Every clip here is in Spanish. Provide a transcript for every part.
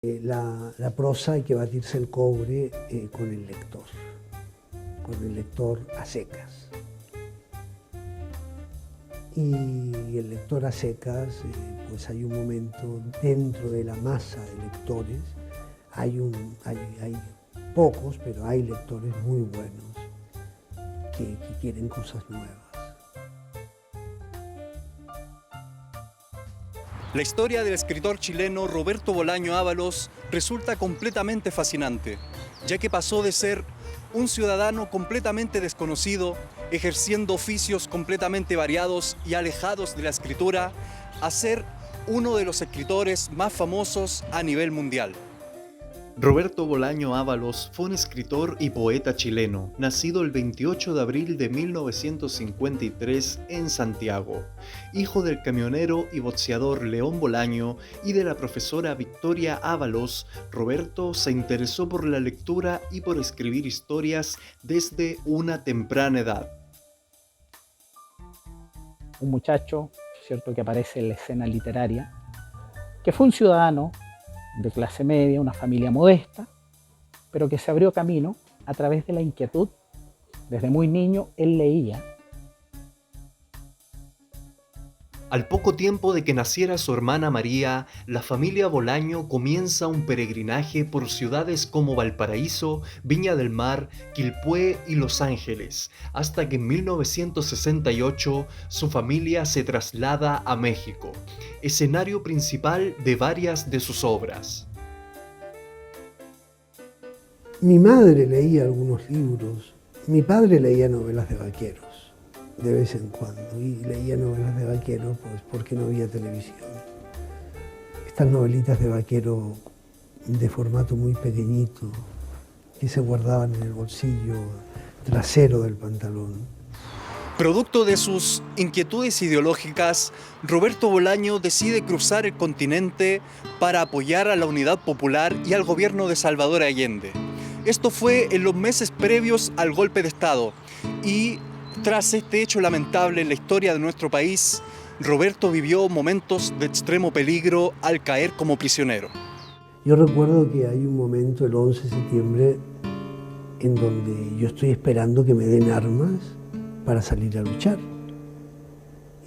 La prosa hay que batirse el cobre con el lector a secas. Y el lector a secas, pues hay un momento dentro de la masa de lectores, hay pocos, pero hay lectores muy buenos que quieren cosas nuevas. La historia del escritor chileno Roberto Bolaño Ábalos resulta completamente fascinante, ya que pasó de ser un ciudadano completamente desconocido, ejerciendo oficios completamente variados y alejados de la escritura, a ser uno de los escritores más famosos a nivel mundial. Roberto Bolaño Ábalos fue un escritor y poeta chileno, nacido el 28 de abril de 1953 en Santiago, hijo del camionero y boxeador León Bolaño y de la profesora Victoria Ábalos. Roberto se interesó por la lectura y por escribir historias desde una temprana edad. Un muchacho, cierto, que aparece en la escena literaria, que fue un ciudadano de clase media, una familia modesta, pero que se abrió camino a través de la inquietud. Desde muy niño él leía. Al poco tiempo de que naciera su hermana María, la familia Bolaño comienza un peregrinaje por ciudades como Valparaíso, Viña del Mar, Quilpué y Los Ángeles, hasta que en 1968 su familia se traslada a México, escenario principal de varias de sus obras. Mi madre leía algunos libros, mi padre leía novelas de vaqueros de vez en cuando, y leía novelas de vaquero pues porque no había televisión. Estas novelitas de vaquero de formato muy pequeñito que se guardaban en el bolsillo trasero del pantalón. Producto de sus inquietudes ideológicas, Roberto Bolaño decide cruzar el continente para apoyar a la Unidad Popular y al gobierno de Salvador Allende. Esto fue en los meses previos al golpe de Estado y tras este hecho lamentable en la historia de nuestro país, Roberto vivió momentos de extremo peligro al caer como prisionero. Yo recuerdo que hay un momento, el 11 de septiembre, en donde yo estoy esperando que me den armas para salir a luchar.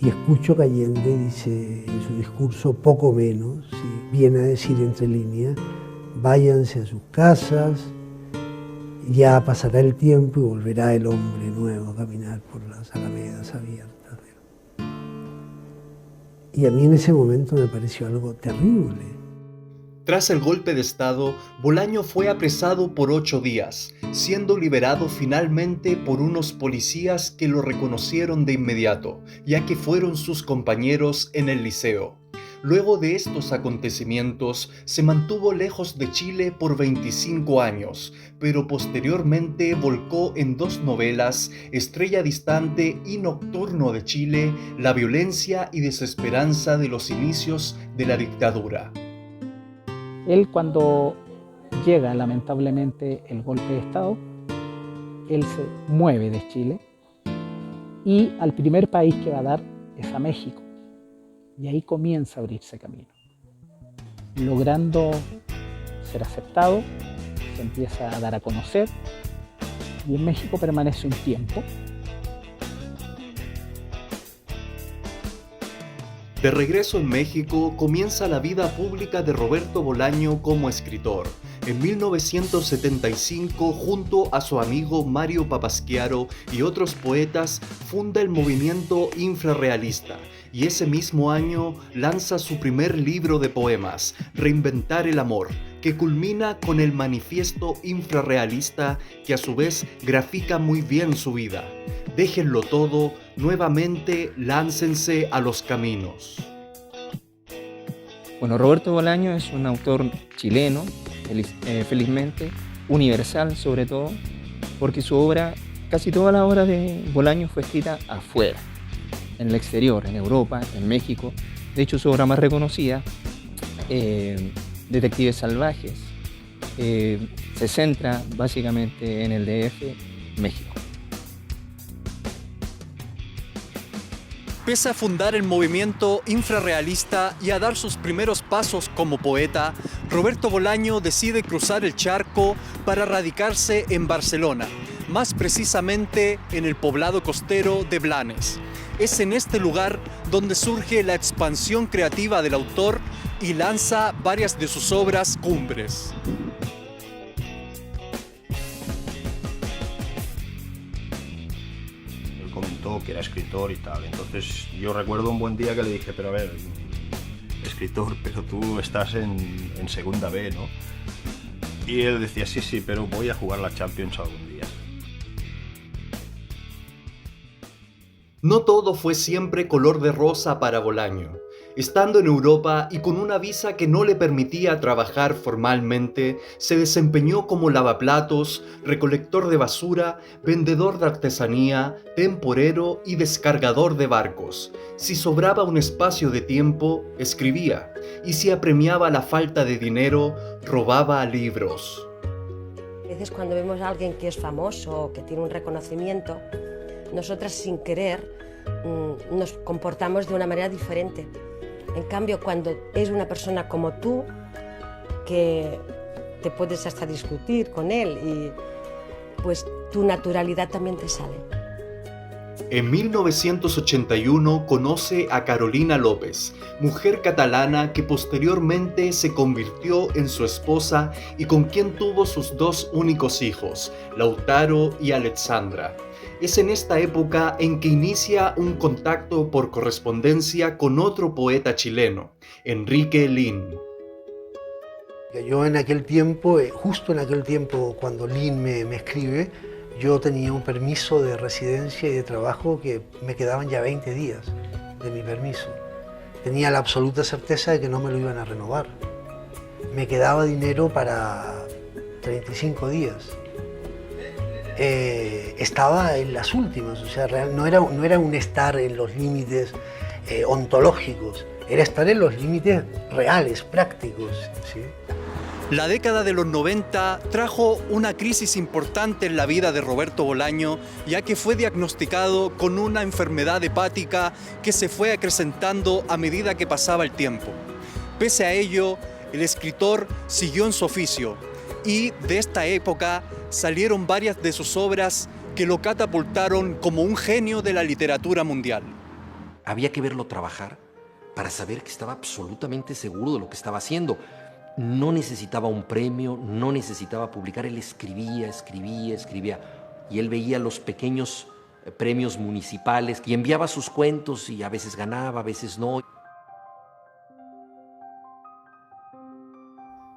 Y escucho que Allende dice en su discurso poco menos, ¿sí? Viene a decir entre líneas, váyanse a sus casas, ya pasará el tiempo y volverá el hombre nuevo a caminar por las alamedas abiertas. Y a mí en ese momento me pareció algo terrible. Tras el golpe de Estado, Bolaño fue apresado por 8 días, siendo liberado finalmente por unos policías que lo reconocieron de inmediato, ya que fueron sus compañeros en el liceo. Luego de estos acontecimientos, se mantuvo lejos de Chile por 25 años, pero posteriormente volcó en 2 novelas, Estrella Distante y Nocturno de Chile, la violencia y desesperanza de los inicios de la dictadura. Él, cuando llega lamentablemente el golpe de Estado, él se mueve de Chile y al primer país que va a dar es a México. Y ahí comienza a abrirse camino. Logrando ser aceptado, se empieza a dar a conocer y en México permanece un tiempo. De regreso en México, comienza la vida pública de Roberto Bolaño como escritor. En 1975, junto a su amigo Mario Papasquiaro y otros poetas, funda el movimiento infrarrealista y ese mismo año lanza su primer libro de poemas, Reinventar el amor, que culmina con el manifiesto infrarrealista que a su vez grafica muy bien su vida. Déjenlo todo, nuevamente láncense a los caminos. Bueno, Roberto Bolaño es un autor chileno, felizmente, universal sobre todo, porque su obra, casi toda la obra de Bolaño fue escrita afuera, en el exterior, en Europa, en México. De hecho, su obra más reconocida, Detectives Salvajes, se centra básicamente en el DF, México. Pese a fundar el movimiento infrarrealista y a dar sus primeros pasos como poeta, Roberto Bolaño decide cruzar el charco para radicarse en Barcelona, más precisamente en el poblado costero de Blanes. Es en este lugar donde surge la expansión creativa del autor y lanza varias de sus obras cumbres. Él comentó que era escritor y tal, entonces yo recuerdo un buen día que le dije, pero a ver, escritor, pero tú estás en segunda B, ¿no? Y él decía, sí, pero voy a jugar la Champions algún día. No todo fue siempre color de rosa para Bolaño. Estando en Europa y con una visa que no le permitía trabajar formalmente, se desempeñó como lavaplatos, recolector de basura, vendedor de artesanía, temporero y descargador de barcos. Si sobraba un espacio de tiempo, escribía, y si apremiaba la falta de dinero, robaba libros. A veces cuando vemos a alguien que es famoso o que tiene un reconocimiento, nosotras sin querer nos comportamos de una manera diferente. En cambio, cuando es una persona como tú, que te puedes hasta discutir con él y pues tu naturalidad también te sale. En 1981 conoce a Carolina López, mujer catalana que posteriormente se convirtió en su esposa y con quien tuvo sus dos únicos hijos, Lautaro y Alexandra. Es en esta época en que inicia un contacto por correspondencia con otro poeta chileno, Enrique Lin. Yo en aquel tiempo, justo en aquel tiempo cuando Lin me escribe, yo tenía un permiso de residencia y de trabajo que me quedaban ya 20 días de mi permiso. Tenía la absoluta certeza de que no me lo iban a renovar. Me quedaba dinero para 35 días. Estaba en las últimas, o sea, no era un estar en los límites ontológicos, era estar en los límites reales, prácticos, ¿sí? La década de los 90 trajo una crisis importante en la vida de Roberto Bolaño, ya que fue diagnosticado con una enfermedad hepática que se fue acrecentando a medida que pasaba el tiempo. Pese a ello, el escritor siguió en su oficio y de esta época salieron varias de sus obras que lo catapultaron como un genio de la literatura mundial. Había que verlo trabajar para saber que estaba absolutamente seguro de lo que estaba haciendo. No necesitaba un premio, no necesitaba publicar, él escribía. Y él veía los pequeños premios municipales y enviaba sus cuentos y a veces ganaba, a veces no.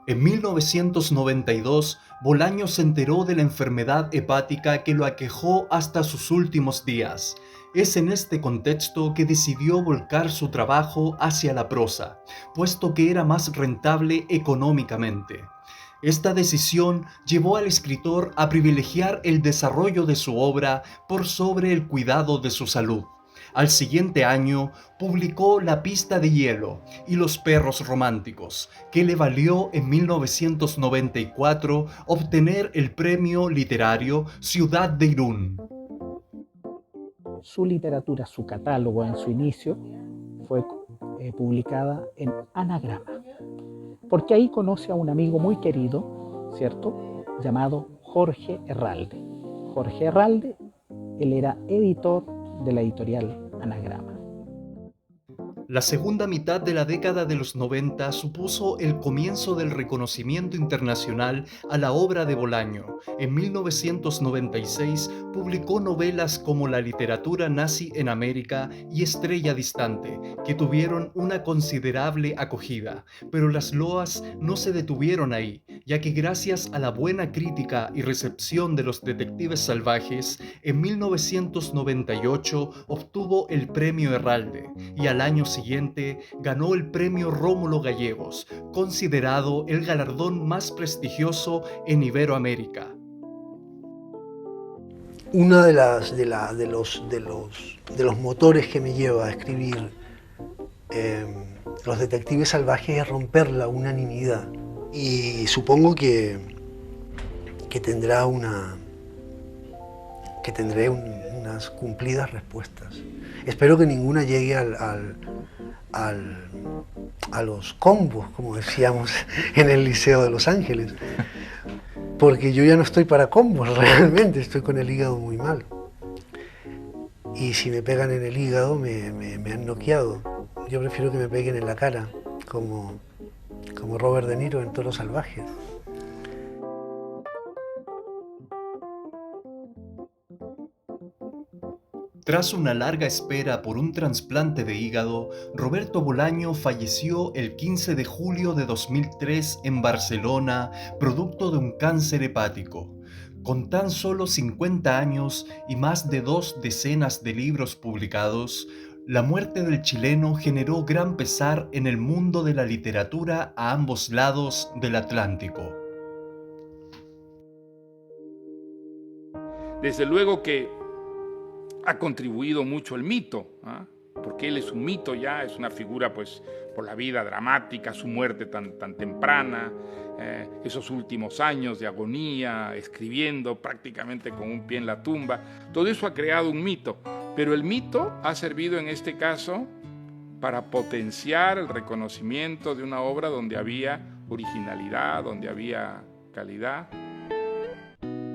En 1992, Bolaño se enteró de la enfermedad hepática que lo aquejó hasta sus últimos días. Es en este contexto que decidió volcar su trabajo hacia la prosa, puesto que era más rentable económicamente. Esta decisión llevó al escritor a privilegiar el desarrollo de su obra por sobre el cuidado de su salud. Al siguiente año publicó La pista de hielo y Los perros románticos, que le valió en 1994 obtener el premio literario Ciudad de Irún. Su literatura, su catálogo en su inicio fue publicada en Anagrama, porque ahí conoce a un amigo muy querido, ¿cierto?, llamado Jorge Herralde. Jorge Herralde, él era editor de la editorial Anagrama. La segunda mitad de la década de los 90 supuso el comienzo del reconocimiento internacional a la obra de Bolaño. En 1996 publicó novelas como La literatura nazi en América y Estrella distante, que tuvieron una considerable acogida, pero las loas no se detuvieron ahí, ya que gracias a la buena crítica y recepción de Los detectives salvajes, en 1998 obtuvo el premio Herralde y al año siguiente ganó el premio Rómulo Gallegos, considerado el galardón más prestigioso en Iberoamérica. Uno de los motores que me lleva a escribir Los detectives salvajes es romper la unanimidad. Y supongo que tendré una unas cumplidas respuestas. Espero que ninguna llegue a los combos, como decíamos en el Liceo de Los Ángeles, porque yo ya no estoy para combos, realmente estoy con el hígado muy mal. Y si me pegan en el hígado me han noqueado. Yo prefiero que me peguen en la cara, como Robert De Niro en Toro Salvaje. Tras una larga espera por un trasplante de hígado, Roberto Bolaño falleció el 15 de julio de 2003 en Barcelona, producto de un cáncer hepático. Con tan solo 50 años y más de 2 decenas de libros publicados, la muerte del chileno generó gran pesar en el mundo de la literatura a ambos lados del Atlántico. Desde luego que ha contribuido mucho el mito, porque él es un mito ya, es una figura pues por la vida dramática, su muerte tan temprana, esos últimos años de agonía, escribiendo prácticamente con un pie en la tumba, todo eso ha creado un mito, pero el mito ha servido en este caso para potenciar el reconocimiento de una obra donde había originalidad, donde había calidad.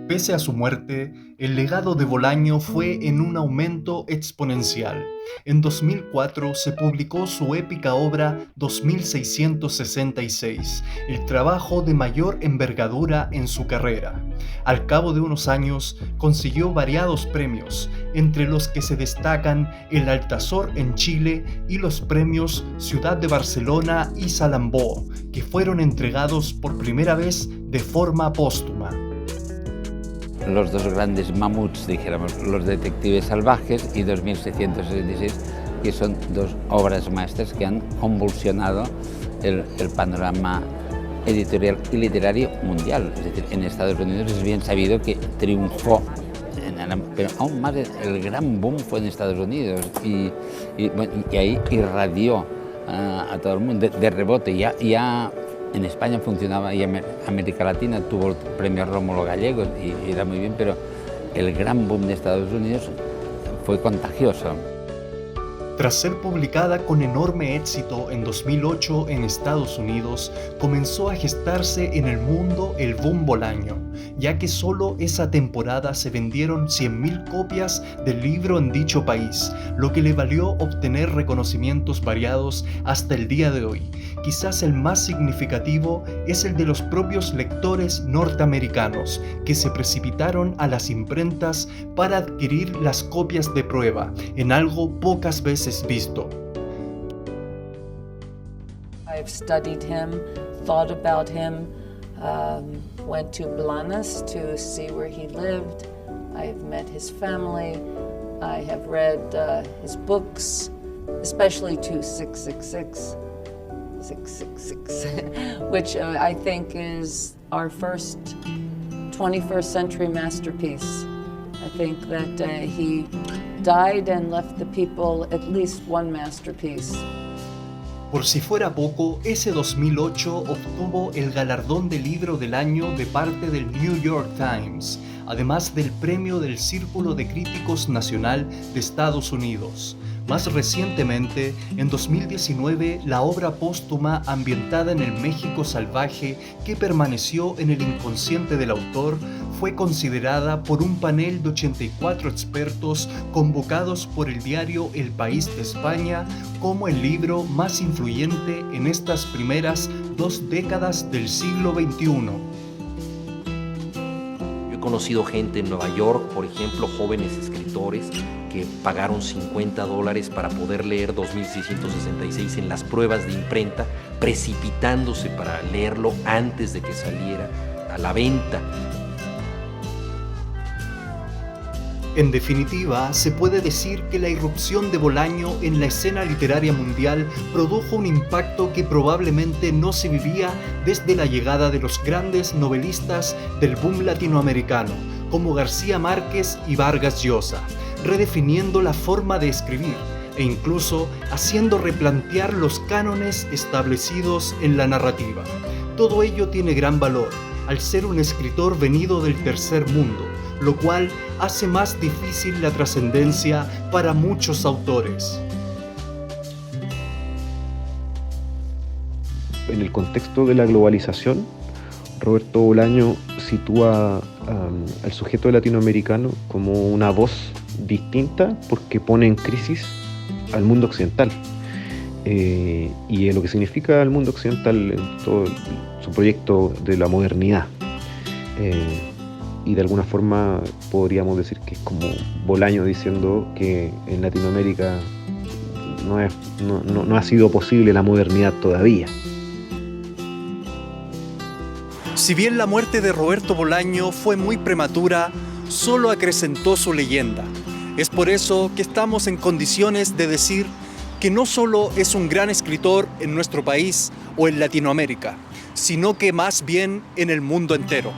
Pese a su muerte, el legado de Bolaño fue en un aumento exponencial. En 2004 se publicó su épica obra 2666, el trabajo de mayor envergadura en su carrera. Al cabo de unos años consiguió variados premios, entre los que se destacan el Altazor en Chile y los premios Ciudad de Barcelona y Salambó, que fueron entregados por primera vez de forma póstuma. Los dos grandes mamuts, dijéramos, Los Detectives Salvajes y 2666, que son dos obras maestras que han convulsionado el panorama editorial y literario mundial. Es decir, en Estados Unidos es bien sabido que triunfó, pero aún más el gran boom fue en Estados Unidos y ahí irradió a todo el mundo de rebote. Ya en España funcionaba y América Latina tuvo el premio Rómulo Gallegos y era muy bien, pero el gran boom de Estados Unidos fue contagioso. Tras ser publicada con enorme éxito en 2008 en Estados Unidos, comenzó a gestarse en el mundo el boom Bolaño, ya que solo esa temporada se vendieron 100.000 copias del libro en dicho país, lo que le valió obtener reconocimientos variados hasta el día de hoy. Quizás el más significativo es el de los propios lectores norteamericanos, que se precipitaron a las imprentas para adquirir las copias de prueba, en algo pocas veces visto. I've studied him, thought about him, went to Blanes to see where he lived. I've met his family. I have read his books, especially 2666. 666, which I think is our first 21st century masterpiece. I think that he died and left the people at least one masterpiece. Por si fuera poco, ese 2008 obtuvo el galardón de libro del año de parte del New York Times, además del premio del Círculo de Críticos Nacional de Estados Unidos. Más recientemente, en 2019, la obra póstuma ambientada en el México salvaje que permaneció en el inconsciente del autor fue considerada por un panel de 84 expertos convocados por el diario El País de España como el libro más influyente en estas primeras 2 décadas del siglo XXI. Yo he conocido gente en Nueva York, por ejemplo, jóvenes escritores que pagaron $50 para poder leer 2666 en las pruebas de imprenta, precipitándose para leerlo antes de que saliera a la venta. En definitiva, se puede decir que la irrupción de Bolaño en la escena literaria mundial produjo un impacto que probablemente no se vivía desde la llegada de los grandes novelistas del boom latinoamericano, como García Márquez y Vargas Llosa, redefiniendo la forma de escribir e incluso haciendo replantear los cánones establecidos en la narrativa. Todo ello tiene gran valor, al ser un escritor venido del tercer mundo, lo cual hace más difícil la trascendencia para muchos autores. En el contexto de la globalización, Roberto Bolaño sitúa al sujeto latinoamericano como una voz distinta porque pone en crisis al mundo occidental. Y lo que significa el mundo occidental en todo su proyecto de la modernidad. Y de alguna forma podríamos decir que es como Bolaño diciendo que en Latinoamérica no ha sido posible la modernidad todavía. Si bien la muerte de Roberto Bolaño fue muy prematura, solo acrecentó su leyenda. Es por eso que estamos en condiciones de decir que no solo es un gran escritor en nuestro país o en Latinoamérica, sino que más bien en el mundo entero.